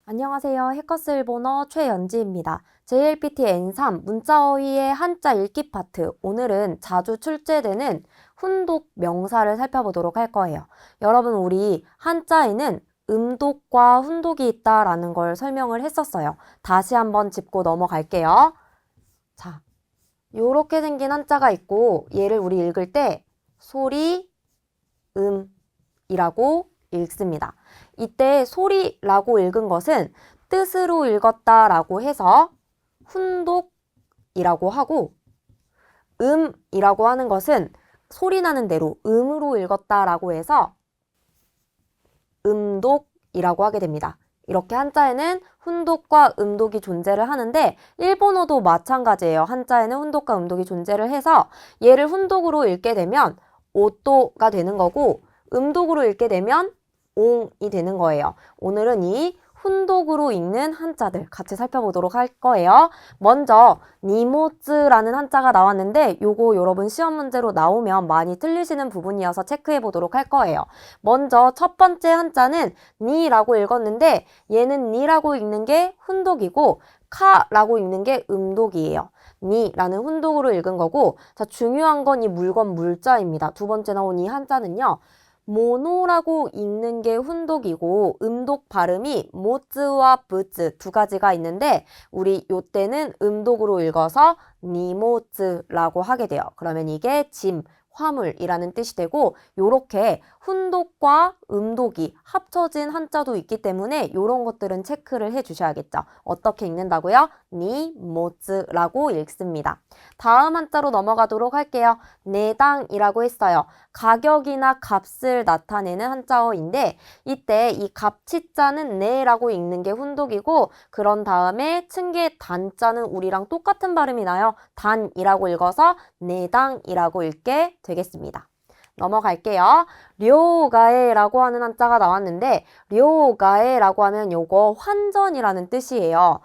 안녕하세요. 해커스 일본어 최연지입니다. JLPT N3 문자어휘의 한자 읽기 파트. 오늘은 자주 출제되는 훈독 명사를 살펴보도록 할 거예요. 여러분, 우리 한자에는 음독과 훈독이 있다라는 걸 설명을 했었어요. 다시 한번 짚고 넘어갈게요. 자, 요렇게 생긴 한자가 있고 얘를 우리 읽을 때 소리, 이라고 읽습니다. 이때 소리라고 읽은 것은 뜻으로 읽었다라고 해서 훈독이라고 하고, 음이라고 하는 것은 소리 나는 대로 음으로 읽었다라고 해서 음독이라고 하게 됩니다. 이렇게 한자에는 훈독과 음독이 존재를 하는데 일본어도 마찬가지예요. 한자에는 훈독과 음독이 존재를 해서 얘를 훈독으로 읽게 되면 오또가 되는 거고 음독으로 읽게 되면 옹이 되는 거예요. 오늘은 이 훈독으로 읽는 한자들 같이 살펴보도록 할 거예요. 먼저 니모츠라는 한자가 나왔는데 요거 여러분 시험 문제로 나오면 많이 틀리시는 부분이어서 체크해 보도록 할 거예요. 먼저 첫 번째 한자는 니라고 읽었는데 얘는 니라고 읽는 게 훈독이고 카라고 읽는 게 음독이에요. 니라는 훈독으로 읽은 거고, 자, 중요한 건 이 물건 물자입니다. 두 번째 나온 이 한자는요. 모노라고 읽는 게 훈독이고 음독 발음이 모츠와 부츠 두 가지가 있는데 우리 요때는 음독으로 읽어서 니모츠라고 하게 돼요. 그러면 이게 짐, 화물이라는 뜻이 되고 요렇게 훈독과 음독이 합쳐진 한자도 있기 때문에 요런 것들은 체크를 해 주셔야겠죠. 어떻게 읽는다고요? 니모츠라고 읽습니다. 다음 한자로 넘어가도록 할게요. 내당이라고 했어요. 가격이나 값을 나타내는 한자어인데 이때 이 갑치자는 네라고 읽는 게 훈독이고 그런 다음에 층계 단자는 우리랑 똑같은 발음이 나요. 단이라고 읽어서 내당이라고 읽게 되겠습니다. 넘어갈게요. 료가에라고 하는 한자가 나왔는데 료가에라고 하면 요거 환전이라는 뜻이에요.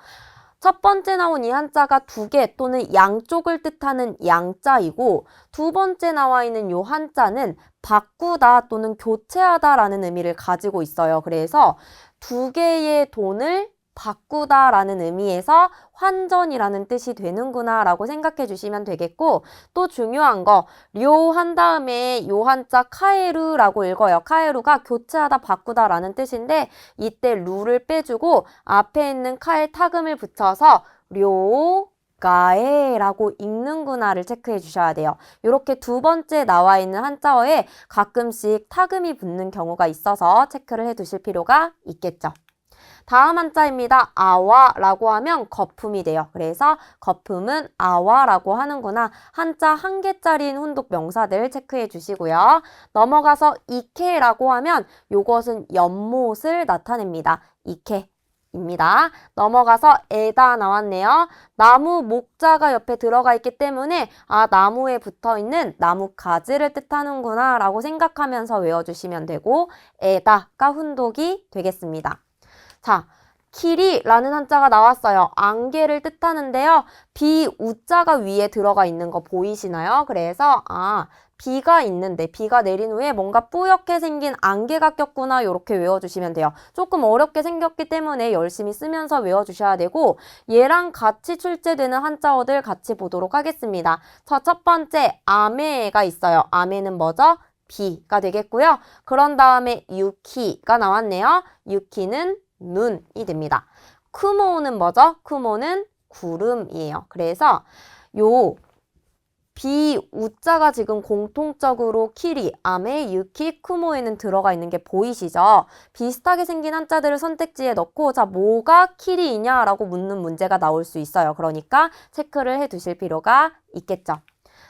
첫 번째 나온 이 한자가 두 개 또는 양쪽을 뜻하는 양자이고 두 번째 나와 있는 요 한자는 바꾸다 또는 교체하다라는 의미를 가지고 있어요. 그래서 두 개의 돈을 바꾸다라는 의미에서 환전이라는 뜻이 되는구나 라고 생각해 주시면 되겠고 또 중요한 거 료 한 다음에 요 한자 카에루라고 읽어요. 카에루가 교체하다 바꾸다라는 뜻인데 이때 루를 빼주고 앞에 있는 카에 타금을 붙여서 료 가에라고 읽는구나를 체크해 주셔야 돼요. 이렇게 두 번째 나와 있는 한자어에 가끔씩 타금이 붙는 경우가 있어서 체크를 해 두실 필요가 있겠죠. 다음 한자입니다. 아와라고 하면 거품이 돼요. 그래서 거품은 아와라고 하는구나. 한자 한 개짜리인 훈독 명사들 체크해 주시고요. 넘어가서 이케라고 하면 요것은 연못을 나타냅니다. 이케. 입니다. 넘어가서 에다 나왔네요. 나무 목자가 옆에 들어가 있기 때문에 나무에 붙어있는 나무 가지를 뜻하는구나 라고 생각하면서 외워주시면 되고 에다가 훈독이 되겠습니다. 자, 키리라는 한자가 나왔어요. 안개를 뜻하는데요. 비우자가 위에 들어가 있는 거 보이시나요? 그래서 비가 있는데 비가 내린 후에 뭔가 뿌옇게 생긴 안개가 꼈구나 이렇게 외워주시면 돼요. 조금 어렵게 생겼기 때문에 열심히 쓰면서 외워주셔야 되고 얘랑 같이 출제되는 한자어들 같이 보도록 하겠습니다. 자, 첫 번째 아메가 있어요. 아메는 뭐죠? 비가 되겠고요. 그런 다음에 유키가 나왔네요. 유키는 눈이 됩니다. 쿠모는 뭐죠? 쿠모는 구름이에요. 그래서 요 비우자가 지금 공통적으로 키리, 아메, 유키, 쿠모에는 들어가 있는 게 보이시죠? 비슷하게 생긴 한자들을 선택지에 넣고 자 뭐가 키리이냐라고 묻는 문제가 나올 수 있어요. 그러니까 체크를 해 두실 필요가 있겠죠.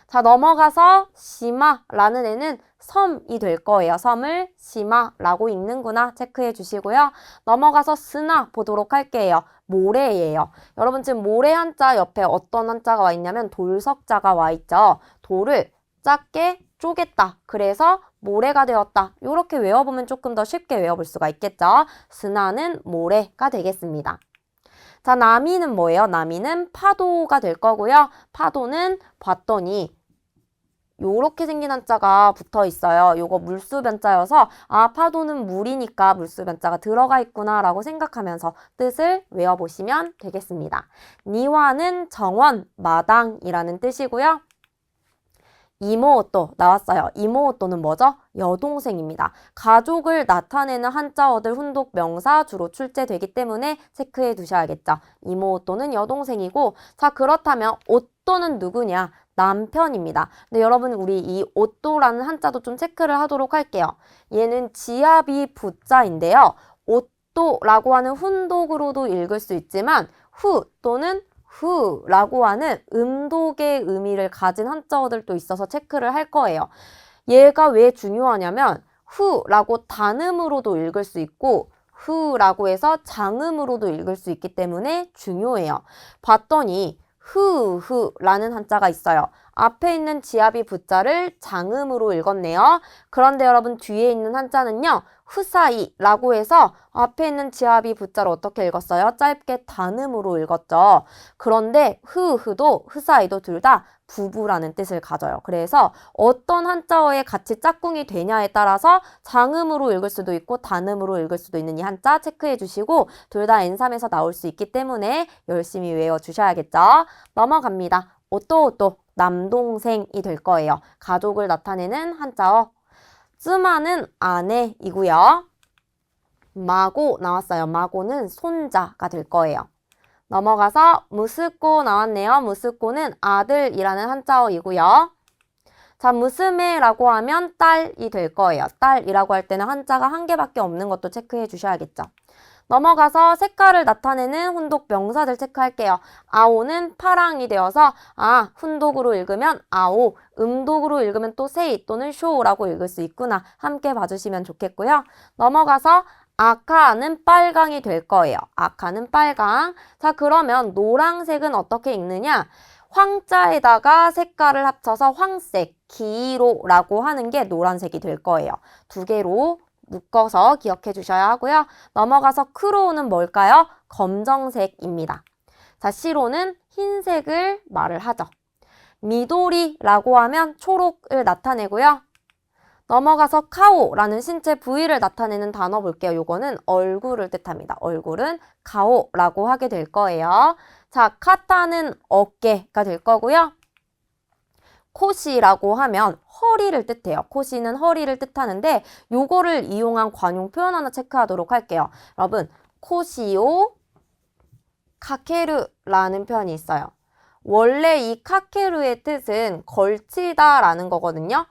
자, 넘어가서 시마라는 애는 섬이 될 거예요. 섬을 시마라고 읽는구나 체크해 주시고요. 넘어가서 스나 보도록 할게요. 모래예요. 여러분 지금 모래 한자 옆에 어떤 한자가 와 있냐면 돌석자가 와 있죠. 돌을 작게 쪼갰다. 그래서 모래가 되었다. 이렇게 외워보면 조금 더 쉽게 외워볼 수가 있겠죠. 스나는 모래가 되겠습니다. 자, 나미는 뭐예요? 나미는 파도가 될 거고요. 파도는 봤더니 요렇게 생긴 한자가 붙어 있어요. 요거 물수변자여서 아, 파도는 물이니까 물수변자가 들어가 있구나 라고 생각하면서 뜻을 외워보시면 되겠습니다. 니와는 정원, 마당이라는 뜻이고요. 이모오또 나왔어요. 이모오또는 뭐죠? 여동생입니다. 가족을 나타내는 한자어들 훈독 명사 주로 출제되기 때문에 체크해 두셔야겠죠. 이모오또는 여동생이고, 자, 그렇다면 오또는 누구냐? 남편입니다. 근데 여러분, 우리 이 오또라는 한자도 좀 체크를 하도록 할게요. 얘는 지압이 부자인데요. 오또라고 하는 훈독으로도 읽을 수 있지만 후 또는 후라고 하는 음독의 의미를 가진 한자어들도 있어서 체크를 할 거예요. 얘가 왜 중요하냐면 후라고 단음으로도 읽을 수 있고 후라고 해서 장음으로도 읽을 수 있기 때문에 중요해요. 봤더니 후라는 한자가 있어요. 앞에 있는 지압이 부자를 장음으로 읽었네요. 그런데 여러분 뒤에 있는 한자는요. 후사이라고 해서 앞에 있는 지압이 부자를 어떻게 읽었어요? 짧게 단음으로 읽었죠. 그런데 흐도 후사이도 둘 다 부부라는 뜻을 가져요. 그래서 어떤 한자어에 같이 짝꿍이 되냐에 따라서 장음으로 읽을 수도 있고 단음으로 읽을 수도 있는 이 한자 체크해 주시고 둘 다 N3에서 나올 수 있기 때문에 열심히 외워주셔야겠죠. 넘어갑니다. 오또 남동생이 될 거예요. 가족을 나타내는 한자어. 쯔마는 아내이고요. 마고 나왔어요. 마고는 손자가 될 거예요. 넘어가서 무스코 나왔네요. 무스코는 아들이라는 한자어이고요. 자, 무스메라고 하면 딸이 될 거예요. 딸이라고 할 때는 한자가 한 개밖에 없는 것도 체크해 주셔야겠죠. 넘어가서 색깔을 나타내는 훈독 명사들 체크할게요. 아오는 파랑이 되어서 훈독으로 읽으면 아오, 음독으로 읽으면 또 세이 또는 쇼라고 읽을 수 있구나. 함께 봐주시면 좋겠고요. 넘어가서 아카는 빨강이 될 거예요. 아카는 빨강. 자, 그러면 노란색은 어떻게 읽느냐? 황자에다가 색깔을 합쳐서 황색, 기로라고 하는 게 노란색이 될 거예요. 두 개로 묶어서 기억해 주셔야 하고요. 넘어가서 크로우는 뭘까요? 검정색입니다. 자, 시로는 흰색을 말을 하죠. 미도리라고 하면 초록을 나타내고요. 넘어가서 카오라는 신체 부위를 나타내는 단어 볼게요. 요거는 얼굴을 뜻합니다. 얼굴은 카오라고 하게 될 거예요. 자, 카타는 어깨가 될 거고요. 코시라고 하면 허리를 뜻해요. 코시는 허리를 뜻하는데 요거를 이용한 관용 표현 하나 체크하도록 할게요. 여러분, 코시오 카케르라는 표현이 있어요. 원래 이 카케르의 뜻은 걸치다라는 거거든요.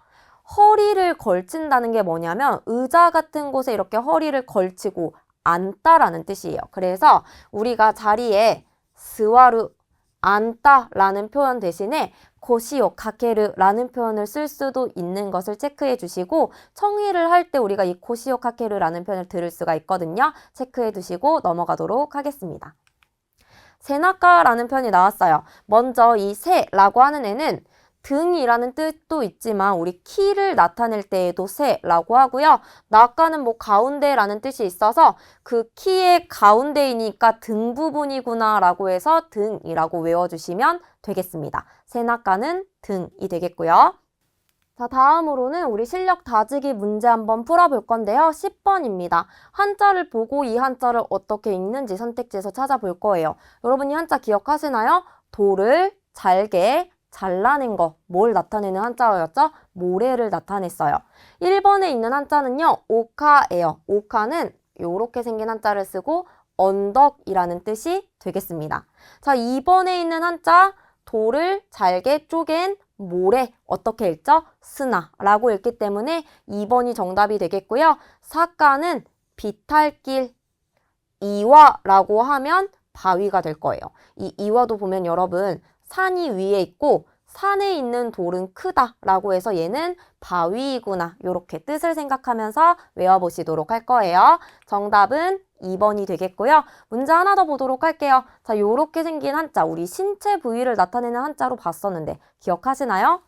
허리를 걸친다는 게 뭐냐면 의자 같은 곳에 이렇게 허리를 걸치고 앉다라는 뜻이에요. 그래서 우리가 자리에 스와르, 앉다라는 표현 대신에 고시오 카케르라는 표현을 쓸 수도 있는 것을 체크해 주시고 청의를 할 때 우리가 이 고시오 카케르라는 표현을 들을 수가 있거든요. 체크해 두시고 넘어가도록 하겠습니다. 세나카라는 표현이 나왔어요. 먼저 이 세라고 하는 애는 등이라는 뜻도 있지만 우리 키를 나타낼 때에도 세라고 하고요. 나카는 뭐 가운데라는 뜻이 있어서 그 키의 가운데이니까 등 부분이구나 라고 해서 등이라고 외워주시면 되겠습니다. 세나카는 등이 되겠고요. 자, 다음으로는 우리 실력 다지기 문제 한번 풀어볼 건데요. 10번입니다. 한자를 보고 이 한자를 어떻게 읽는지 선택지에서 찾아볼 거예요. 여러분 이 한자 기억하시나요? 돌을 잘게 잘라낸 거, 뭘 나타내는 한자어였죠? 모래를 나타냈어요. 1번에 있는 한자는요, 오카예요. 오카는 이렇게 생긴 한자를 쓰고 언덕이라는 뜻이 되겠습니다. 자, 2번에 있는 한자, 돌을 잘게 쪼갠 모래, 어떻게 읽죠? 스나라고 읽기 때문에 2번이 정답이 되겠고요. 사카는 비탈길, 이와라고 하면 바위가 될 거예요. 이 이와도 보면 여러분, 산이 위에 있고 산에 있는 돌은 크다라고 해서 얘는 바위이구나 이렇게 뜻을 생각하면서 외워보시도록 할 거예요. 정답은 2번이 되겠고요. 문제 하나 더 보도록 할게요. 자, 요렇게 생긴 한자, 우리 신체 부위를 나타내는 한자로 봤었는데 기억하시나요?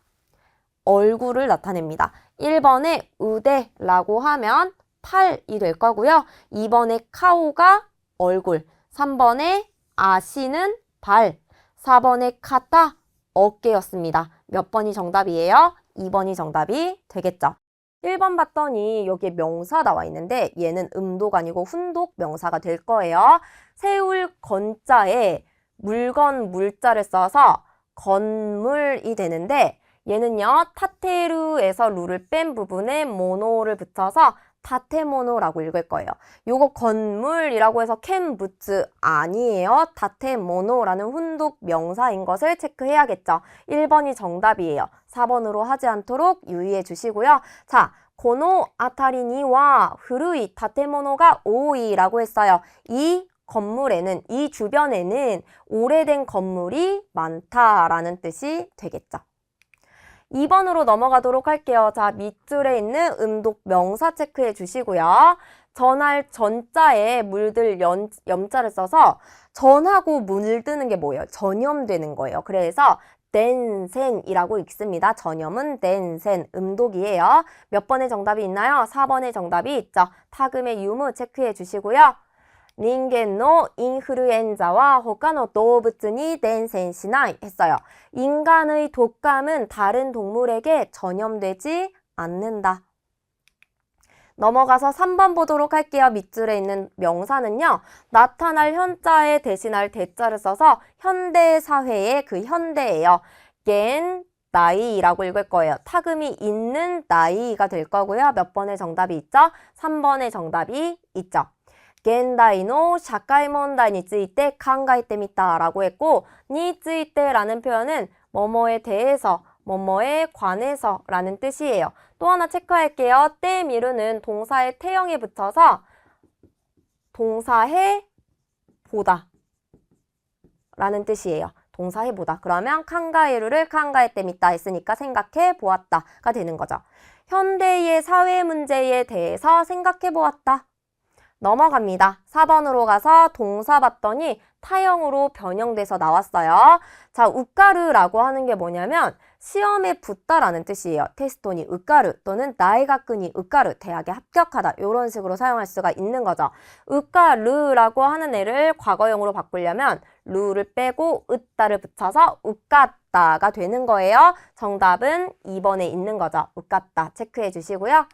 얼굴을 나타냅니다. 1번에 우대라고 하면 팔이 될 거고요. 2번에 카오가 얼굴, 3번에 아시는 발, 4번의 카타, 어깨였습니다. 몇 번이 정답이에요? 2번이 정답이 되겠죠. 1번 봤더니 여기에 명사 나와 있는데 얘는 음독 아니고 훈독 명사가 될 거예요. 세울 건자에 물건 물자를 써서 건물이 되는데 얘는요 타테르에서 루를 뺀 부분에 모노를 붙여서 다테모노라고 읽을 거예요. 요거 건물이라고 해서 캔부츠 아니에요. 다테모노라는 훈독 명사인 것을 체크해야겠죠. 1번이 정답이에요. 4번으로 하지 않도록 유의해 주시고요. 자, 고노 아타리니와 후루이 다테모노가 오이라고 했어요. 이 건물에는, 이 주변에는 오래된 건물이 많다라는 뜻이 되겠죠. 2번으로 넘어가도록 할게요. 자, 밑줄에 있는 음독 명사 체크해 주시고요. 전할 전자에 물들 염자를 써서 전하고 물드는 게 뭐예요? 전염되는 거예요. 그래서 덴센이라고 읽습니다. 전염은 덴센, 음독이에요. 몇 번의 정답이 있나요? 4번의 정답이 있죠. 타금의 유무 체크해 주시고요. 닌겐노 인플루엔자와 호카노 도우부츠니 덴센시나이 했어요. 인간의 독감은 다른 동물에게 전염되지 않는다. 넘어가서 3번 보도록 할게요. 밑줄에 있는 명사는요. 나타날 현자에 대신할 대자를 써서 현대사회의 그 현대예요. 겐 나이라고 읽을 거예요. 타금이 있는 나이가 될 거고요. 몇 번의 정답이 있죠? 3번의 정답이 있죠. 現代の社会問題について考えてみた라고 했고について라는 표현은 뭐뭐에 대해서, 뭐뭐에 관해서 라는 뜻이에요. 또 하나 체크할게요. 때 미루는 동사의 태형에 붙여서 동사해 보다 라는 뜻이에요. 동사해 보다. 그러면 칸가에루를 칸가에때 미다 했으니까 생각해 보았다가 되는 거죠. 현대의 사회 문제에 대해서 생각해 보았다. 넘어갑니다. 4번으로 가서 동사 봤더니 타형으로 변형돼서 나왔어요. 자, 우까르라고 하는 게 뭐냐면 시험에 붙다라는 뜻이에요. 테스토니 우까르 또는 나이가쿠니 우까르, 대학에 합격하다 이런 식으로 사용할 수가 있는 거죠. 우까르라고 하는 애를 과거형으로 바꾸려면 루를 빼고 으따를 붙여서 우까따가 되는 거예요. 정답은 2번에 있는 거죠. 우까따 체크해 주시고요.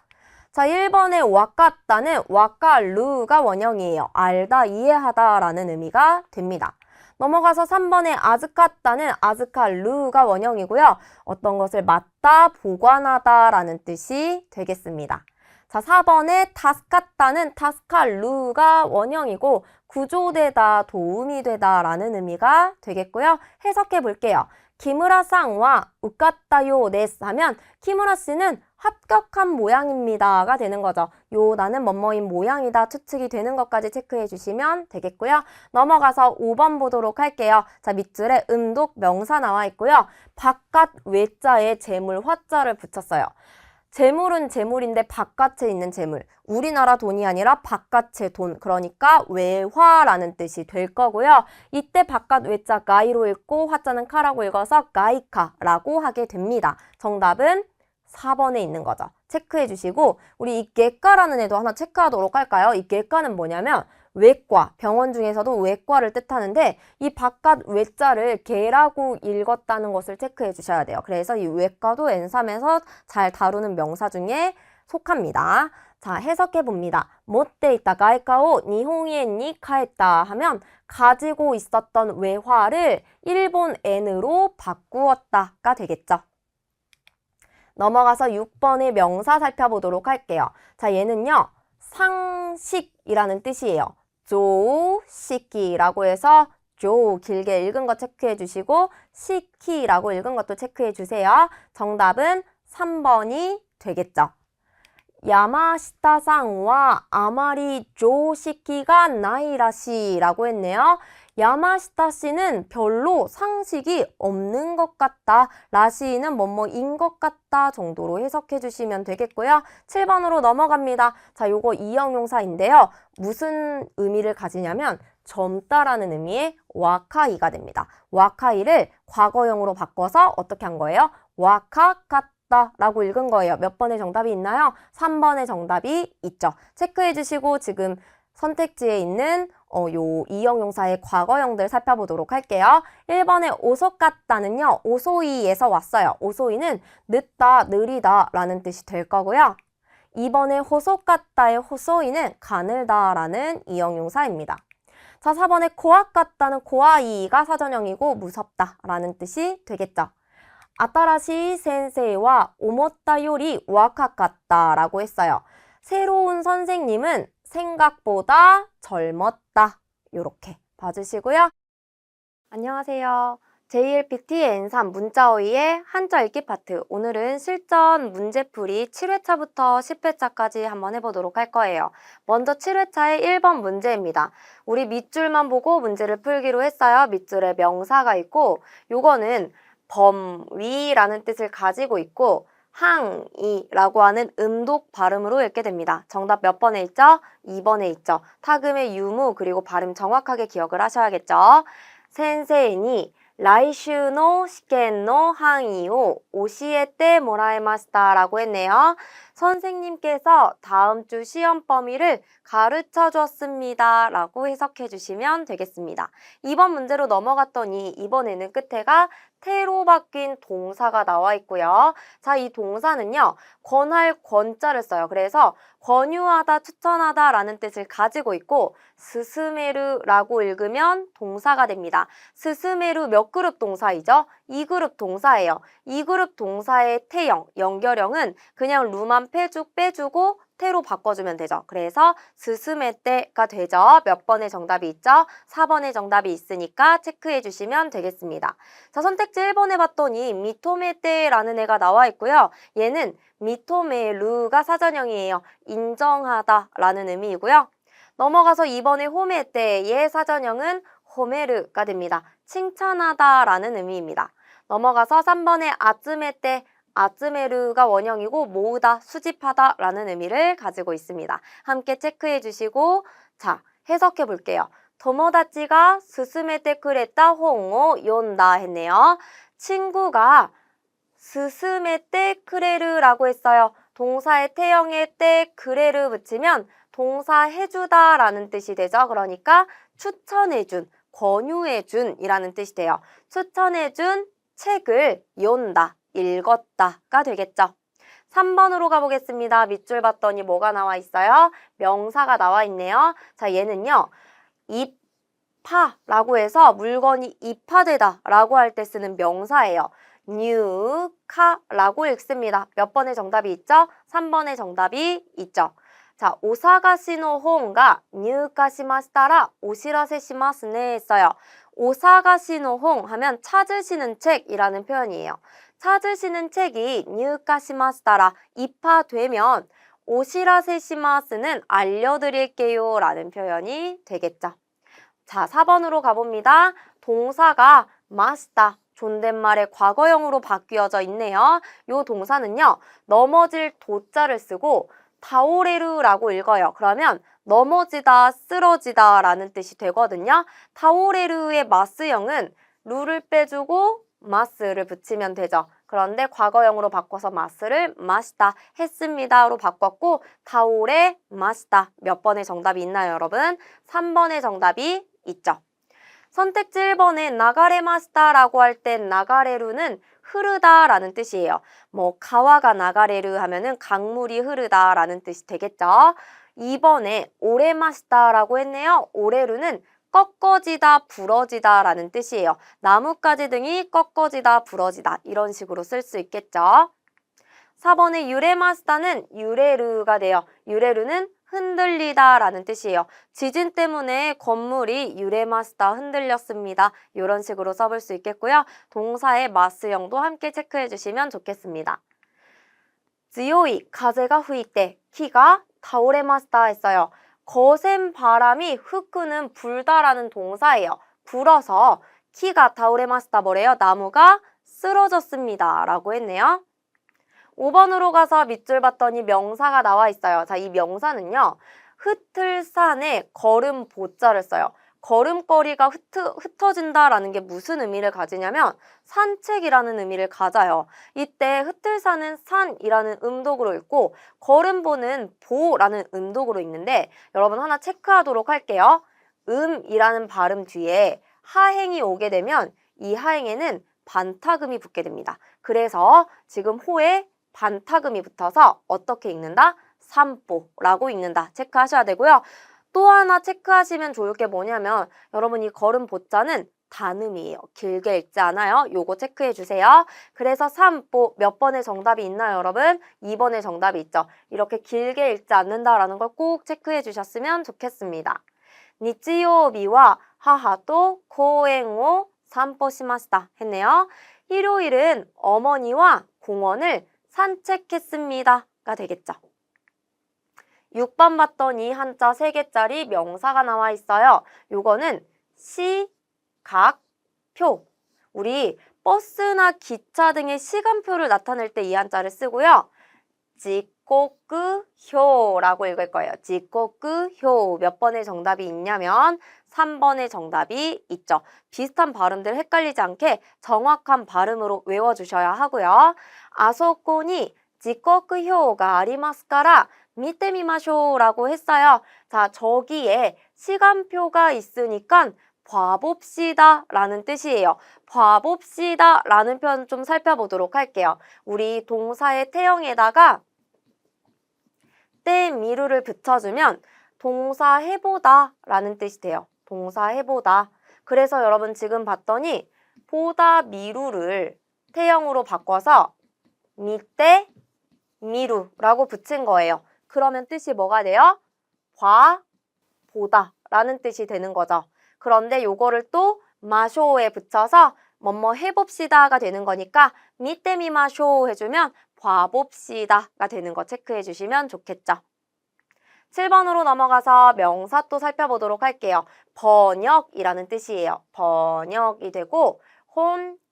자, 1번의 와까따는 와까루가 원형이에요. 알다, 이해하다 라는 의미가 됩니다. 넘어가서 3번의 아즈카따는 아즈카루가 원형이고요. 어떤 것을 맡다, 보관하다 라는 뜻이 되겠습니다. 자, 4번의 타스카따는 타스카루가 원형이고 구조되다, 도움이 되다 라는 의미가 되겠고요. 해석해 볼게요. 키무라상와 우까따요 네스 하면 키무라 씨는 합격한 모양입니다가 되는 거죠. 요 나는 뭐뭐인 모양이다 추측이 되는 것까지 체크해 주시면 되겠고요. 넘어가서 5번 보도록 할게요. 자, 밑줄에 음독 명사 나와 있고요. 바깥 외자에 재물 화자를 붙였어요. 재물은 재물인데 바깥에 있는 재물. 우리나라 돈이 아니라 바깥의 돈. 그러니까 외화라는 뜻이 될 거고요. 이때 바깥 외자 가이로 읽고 화자는 카라고 읽어서 가이카라고 하게 됩니다. 정답은 4번에 있는 거죠. 체크해 주시고 우리 이 객가라는 애도 하나 체크하도록 할까요? 이 객가는 뭐냐면 외과, 병원 중에서도 외과를 뜻하는데 이 바깥 외자를 개라고 읽었다는 것을 체크해 주셔야 돼요. 그래서 이 외과도 N3에서 잘 다루는 명사 중에 속합니다. 자, 해석해 봅니다. 못돼 있다 가이카오 니혼엔니 카했다 하면 가지고 있었던 외화를 일본 N으로 바꾸었다가 되겠죠. 넘어가서 6번의 명사 살펴보도록 할게요. 자, 얘는요. 상식이라는 뜻이에요. 조시키라고 해서 조 길게 읽은 거 체크해 주시고 시키라고 읽은 것도 체크해 주세요. 정답은 3번이 되겠죠. 야마시타상와 아마리 조시키가 나이라시라고 했네요. 야마시타 씨는 별로 상식이 없는 것 같다. 라시는 뭐뭐인 것 같다 정도로 해석해 주시면 되겠고요. 7번으로 넘어갑니다. 자, 요거 이형용사인데요. 무슨 의미를 가지냐면 젊다라는 의미의 와카이가 됩니다. 와카이를 과거형으로 바꿔서 어떻게 한 거예요? 와카카타 라고 읽은 거예요. 몇 번의 정답이 있나요? 3번의 정답이 있죠. 체크해 주시고 지금 선택지에 있는 요 이형용사의 과거형들 살펴보도록 할게요. 1번에 오소갔다는요. 오소이에서 왔어요. 오소이는 늦다, 느리다 라는 뜻이 될 거고요. 2번에 호소갔다의 호소이는 가늘다 라는 이형용사입니다. 자, 4번에 고아갔다는 고아이가 사전형이고 무섭다 라는 뜻이 되겠죠. 아따라시 센세이와 오모타 요리 와카갔다 라고 했어요. 새로운 선생님은 생각보다 젊었다. 요렇게 봐주시고요. 안녕하세요. JLPT N3 문자어휘의 한자 읽기 파트. 오늘은 실전 문제풀이 7회차부터 10회차까지 한번 해보도록 할 거예요. 먼저 7회차의 1번 문제입니다. 우리 밑줄만 보고 문제를 풀기로 했어요. 밑줄에 명사가 있고 요거는 범위라는 뜻을 가지고 있고 항이라고 하는 음독 발음으로 읽게 됩니다. 정답 몇 번에 있죠? 2번에 있죠. 타금의 유무 그리고 발음 정확하게 기억을 하셔야겠죠. 센세이니 라이슈노 시켄노 항이오 오시에테 모라에마시다 라고 했네요. 선생님께서 다음 주 시험 범위를 가르쳐 줬습니다 라고 해석해 주시면 되겠습니다. 2번 문제로 넘어갔더니 이번에는 끝에가 태로 바뀐 동사가 나와 있고요. 자, 이 동사는요. 권할 권자를 써요. 그래서 권유하다, 추천하다 라는 뜻을 가지고 있고 스스메르라고 읽으면 동사가 됩니다. 스스메르 몇 그룹 동사이죠? 2그룹 동사예요. 2그룹 동사의 태형, 연결형은 그냥 루만 빼주고 태로 바꿔주면 되죠. 그래서 스스메떼가 되죠. 몇 번의 정답이 있죠? 4번의 정답이 있으니까 체크해 주시면 되겠습니다. 자, 선택지 1번에 봤더니 미토메떼라는 애가 나와 있고요. 얘는 미토메루가 사전형이에요. 인정하다 라는 의미이고요. 넘어가서 2번의 호메떼의 사전형은 호메르가 됩니다. 칭찬하다 라는 의미입니다. 넘어가서 3번의 아츠메떼 아츠메르가 원형이고 모으다, 수집하다 라는 의미를 가지고 있습니다. 함께 체크해 주시고 자, 해석해 볼게요. 토모다치가 스스메테 쿠레타 홍오 연다 했네요. 친구가 스스메테 쿠레르라고 했어요. 동사의 태형에 때 쿠레르 붙이면 동사 해주다 라는 뜻이 되죠. 그러니까 추천해준, 권유해준 이라는 뜻이 돼요. 추천해준 책을 연다. 읽었다가 되겠죠. 3번으로 가보겠습니다. 밑줄 봤더니 뭐가 나와 있어요? 명사가 나와 있네요. 자, 얘는요. 입파라고 해서 물건이 입파되다 라고 할 때 쓰는 명사예요. 뉴카라고 읽습니다. 몇 번의 정답이 있죠? 3번의 정답이 있죠. 자, 오사가시노 홍가 뉴카시마시타라 오시라세시마스네 했어요. 오사가시노 홍 하면 찾으시는 책이라는 표현이에요. 찾으시는 책이 뉴카시마시타라 입파되면 오시라세시마스는 알려드릴게요 라는 표현이 되겠죠. 자, 4번으로 가봅니다. 동사가 마시다, 존댓말의 과거형으로 바뀌어져 있네요. 이 동사는요. 넘어질 도자를 쓰고 타오레르라고 읽어요. 그러면 넘어지다, 쓰러지다 라는 뜻이 되거든요. 타오레르의 마스형은 루를 빼주고 마스를 붙이면 되죠. 그런데 과거형으로 바꿔서 마스를 마시다, 했습니다로 바꿨고 타오레 마시다 몇 번의 정답이 있나요, 여러분? 3번의 정답이 있죠. 선택지 1번에 나가레 마시다라고 할 땐 나가레루는 흐르다라는 뜻이에요. 뭐 가와가 나가레르 하면은 강물이 흐르다라는 뜻이 되겠죠. 2번에 오레 마시다라고 했네요. 오레루는 꺾어지다, 부러지다 라는 뜻이에요. 나뭇가지 등이 꺾어지다, 부러지다 이런 식으로 쓸 수 있겠죠. 4번의 유레마시다는 유레르가 돼요. 유레르는 흔들리다 라는 뜻이에요. 지진 때문에 건물이 유레마시다 흔들렸습니다. 이런 식으로 써볼 수 있겠고요. 동사의 마스형도 함께 체크해 주시면 좋겠습니다. 지오이 가제가 후이때 키가 타오레마시다 했어요. 거센 바람이 후크는 불다라는 동사예요. 불어서 키가 타오레마시다 뭐래요? 나무가 쓰러졌습니다 라고 했네요. 5번으로 가서 밑줄 봤더니 명사가 나와 있어요. 자, 이 명사는요. 흩을산에 걸음 보자를 써요. 걸음걸이가 흩어진다라는 게 무슨 의미를 가지냐면 산책이라는 의미를 가져요. 이때 흩을산은 산이라는 음독으로 읽고 걸음보는 보라는 음독으로 읽는데 여러분 하나 체크하도록 할게요. 이라는 발음 뒤에 하행이 오게 되면 이 하행에는 반타금이 붙게 됩니다. 그래서 지금 호에 반타금이 붙어서 어떻게 읽는다? 산보라고 읽는다. 체크하셔야 되고요. 또 하나 체크하시면 좋을 게 뭐냐면 여러분 이 걸음 보자는 단음이에요. 길게 읽지 않아요. 요거 체크해 주세요. 그래서 산보 몇 번의 정답이 있나요, 여러분? 2번의 정답이 있죠. 이렇게 길게 읽지 않는다라는 걸 꼭 체크해 주셨으면 좋겠습니다. 니치요비와 하하도 고행오 산보시마시다 했네요. 일요일은 어머니와 공원을 산책했습니다가 되겠죠. 6번 봤더니 한자 3개짜리 명사가 나와 있어요. 요거는 시, 각, 표. 우리 버스나 기차 등의 시간표를 나타낼 때 이 한자를 쓰고요. 지코쿠효라고 읽을 거예요. 지코쿠효 몇 번의 정답이 있냐면 3번의 정답이 있죠. 비슷한 발음들 헷갈리지 않게 정확한 발음으로 외워주셔야 하고요. 아소코니 지코쿠효가 아리마스카라 미테미마쇼라고 했어요. 자, 저기에 시간표가 있으니까 봐봅시다 라는 뜻이에요. 봐봅시다 라는 표현 좀 살펴보도록 할게요. 우리 동사의 태형에다가 때 미루를 붙여주면 동사 해보다 라는 뜻이 돼요. 동사 해보다. 그래서 여러분 지금 봤더니 보다 미루를 태형으로 바꿔서 미때 미루라고 붙인 거예요. 그러면 뜻이 뭐가 돼요? 봐, 보다 라는 뜻이 되는 거죠. 그런데 요거를 또 마쇼에 붙여서 뭐뭐 해봅시다가 되는 거니까 미떼미마쇼 해주면 봐봅시다가 되는 거 체크해 주시면 좋겠죠. 7번으로 넘어가서 명사 또 살펴보도록 할게요. 번역이라는 뜻이에요. 번역이 되고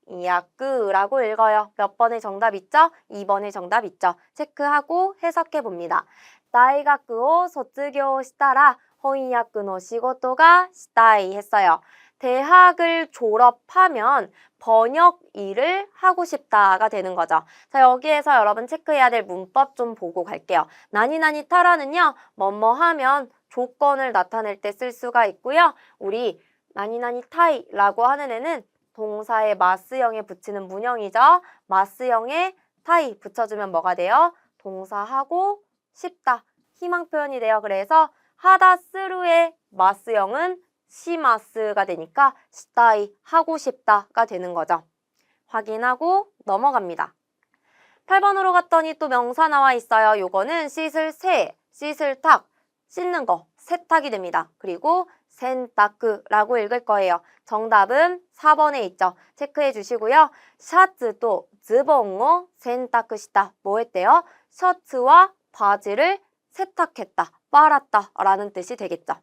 혼이야끄라고 읽어요. 몇 번의 정답 있죠? 2번의 정답 있죠? 체크하고 해석해 봅니다. 다이가쿠오 소츠교 시타라 혼야쿠노 시고토가 시타이 했어요. 대학을 졸업하면 번역 일을 하고 싶다가 되는 거죠. 자, 여기에서 여러분 체크해야 될 문법 좀 보고 갈게요. 나니나니 타라는요, 뭐뭐 하면 조건을 나타낼 때 쓸 수가 있고요. 우리 나니나니 타이라고 하는 애는 동사의 마스형에 붙이는 문형이죠. 마스형에 타이 붙여주면 뭐가 돼요? 동사하고 싶다. 희망 표현이 돼요. 그래서 하다 스루의 마스형은 시마스가 되니까 시타이 하고 싶다가 되는 거죠. 확인하고 넘어갑니다. 8번으로 갔더니 또 명사 나와 있어요. 요거는 씻을 새, 씻을 탁, 씻는 거, 세탁이 됩니다. 그리고 센타크라고 읽을 거예요. 정답은 4번에 있죠. 체크해 주시고요. 샤츠도 즈봉오 센타크시다. 뭐 했대요? 셔츠와 바지를 세탁했다, 빨았다 라는 뜻이 되겠죠.